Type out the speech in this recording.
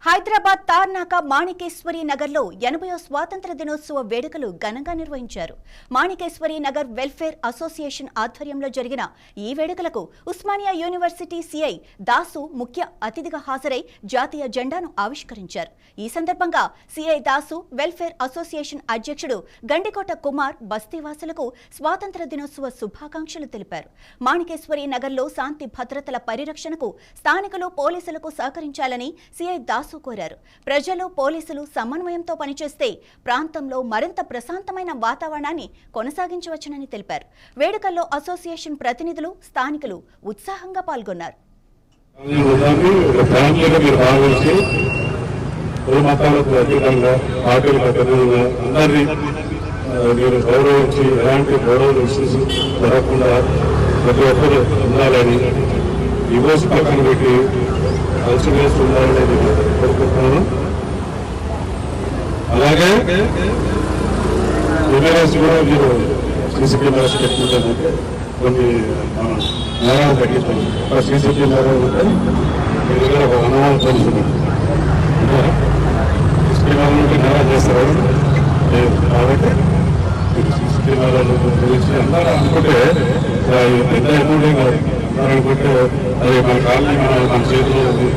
హైదరాబాద్ తార్నాక మాణికేశ్వరి నగర్ లో 80వ స్వాతంత్ర దినోత్సవ వేడుకలు ఘనంగా నిర్వహించారు. మాణికేశ్వరి నగర్ వెల్ఫేర్ అసోసియేషన్ ఆధ్వర్యంలో జరిగిన ఈ వేడుకలకు ఉస్మానియా యూనివర్సిటీ సిఐ దాసు ముఖ్య అతిథిగా హాజరై జాతీయ జెండాను ఆవిష్కరించారు. ఈ సందర్భంగా సిఐ దాసు వెల్ఫేర్ అసోసియేషన్ అధ్యక్షుడు గండికోట కుమార్ బస్తీవాసులకు స్వాతంత్ర దినోత్సవ శుభాకాంక్షలు తెలిపారు. మాణికేశ్వరి నగర్ లో శాంతి భద్రతల పరిరక్షణకు స్థానికులు పోలీసులకు సహకరించాలని సిఐ దాసు కోరారు. ప్రజలు పోలీసులు సమన్వయంతో పనిచేస్తే ప్రాంతంలో మరింత ప్రశాంతమైన వాతావరణాన్ని కొనసాగించవచ్చునని తెలిపారు. వేడుకల్లో అసోసియేషన్ ప్రతినిధులు స్థానికులు ఉత్సాహంగా పాల్గొన్నారు. కలిసి వేసి ఉండాలనేది కోరుకుంటున్నాను. అలాగే కెమెరాస్ కూడా మీరు సీసీ కెమెరాస్ పెట్టుకుంటానంటే కొన్ని నేరాలు తగ్గిస్తాం. సీసీ కెమెరా ఉంటే మీ దగ్గర ఒక అనుమానం తెలుస్తుంది. సీసీ కెమెరా ఉంటే నేరా చేస్తారు కాబట్టి మీరు సీసీ కెమెరాలు గురించి అందరూ అనుకుంటే పెద్ద అమౌంటే కాదు. అందరూ అనుకుంటే అది మన కాలనీ మన చేతిలో ఉంది.